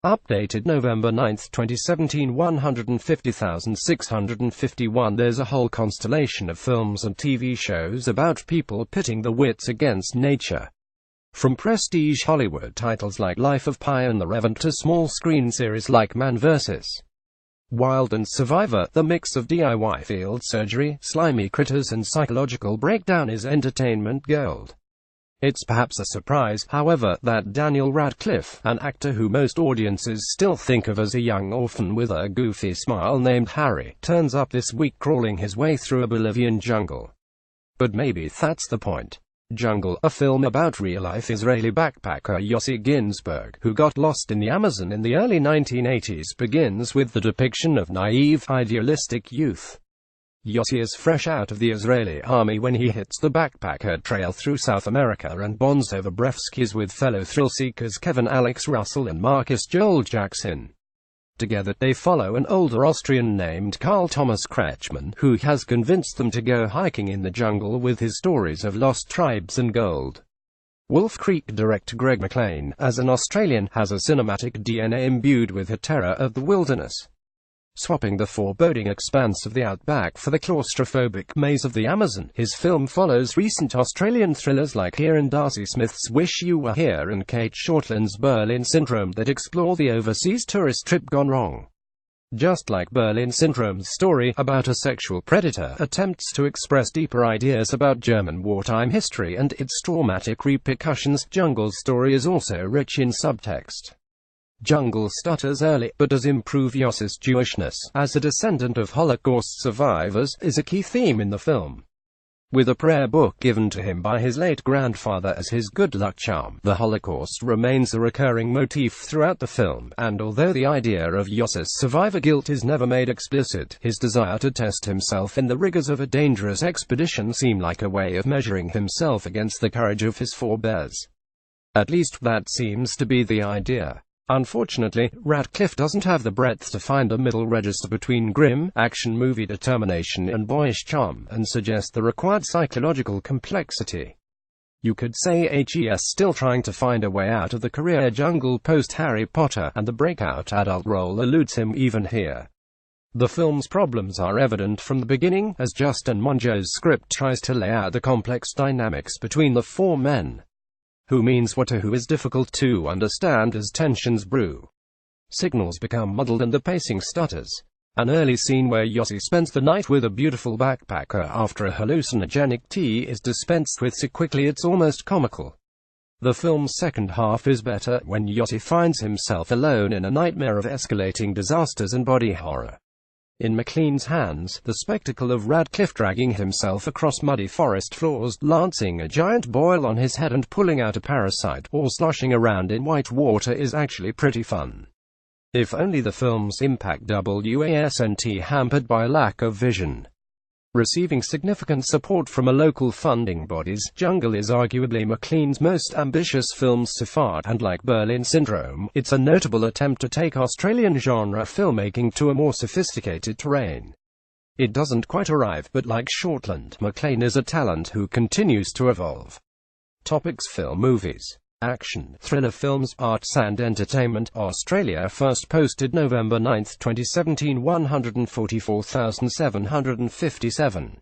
Updated November 9, 2017 150,651. There's a whole constellation of films and TV shows about people pitting the wits against nature. From prestige Hollywood titles like Life of Pi and The Revenant to small-screen series like Man vs. Wild and Survivor, the mix of DIY field surgery, slimy critters and psychological breakdown is entertainment gold. It's perhaps a surprise, however, that Daniel Radcliffe, an actor who most audiences still think of as a young orphan with a goofy smile named Harry, turns up this week crawling his way through a Bolivian jungle. But maybe that's the point. Jungle, a film about real-life Israeli backpacker Yossi Ginsberg, who got lost in the Amazon in the early 1980s, begins with the depiction of naive, idealistic youth. Yossi is fresh out of the Israeli army when he hits the backpacker trail through South America and bonds over brevskis with fellow thrill-seekers Kevin Alex Russell and Marcus Joel Jackson. Together, they follow an older Austrian named Karl Thomas Kretschmann, who has convinced them to go hiking in the jungle with his stories of lost tribes and gold. Wolf Creek director Greg McLean, as an Australian, has a cinematic DNA imbued with a terror of the wilderness. Swapping the foreboding expanse of the outback for the claustrophobic maze of the Amazon, his film follows recent Australian thrillers like Here and Darcy Smith's Wish You Were Here and Kate Shortland's Berlin Syndrome that explore the overseas tourist trip gone wrong. Just like Berlin Syndrome's story about a sexual predator attempts to express deeper ideas about German wartime history and its traumatic repercussions, Jungle's story is also rich in subtext. Jungle stutters early, but does improve. Yossi's Jewishness, as a descendant of Holocaust survivors, is a key theme in the film. With a prayer book given to him by his late grandfather as his good luck charm, the Holocaust remains a recurring motif throughout the film, and although the idea of Yossi's survivor guilt is never made explicit, his desire to test himself in the rigors of a dangerous expedition seems like a way of measuring himself against the courage of his forebears. At least that seems to be the idea. Unfortunately, Radcliffe doesn't have the breadth to find a middle register between grim, action movie determination and boyish charm, and suggest the required psychological complexity. You could say HES still trying to find a way out of the career jungle post-Harry Potter, and the breakout adult role eludes him even here. The film's problems are evident from the beginning, as Justin Mongeau's script tries to lay out the complex dynamics between the four men. Who means what to who is difficult to understand as tensions brew. Signals become muddled and the pacing stutters. An early scene where Yossi spends the night with a beautiful backpacker after a hallucinogenic tea is dispensed with so quickly it's almost comical. The film's second half is better, when Yossi finds himself alone in a nightmare of escalating disasters and body horror. In McLean's hands, the spectacle of Radcliffe dragging himself across muddy forest floors, lancing a giant boil on his head and pulling out a parasite, or sloshing around in white water is actually pretty fun. If only the film's impact wasn't hampered by lack of vision. Receiving significant support from a local funding bodies, Jungle is arguably McLean's most ambitious film so far, and like Berlin Syndrome, it's a notable attempt to take Australian genre filmmaking to a more sophisticated terrain. It doesn't quite arrive, but like Shortland, McLean is a talent who continues to evolve. Topics: film, movies, action, thriller films, arts and entertainment. Australia first posted November 9, 2017 144,757.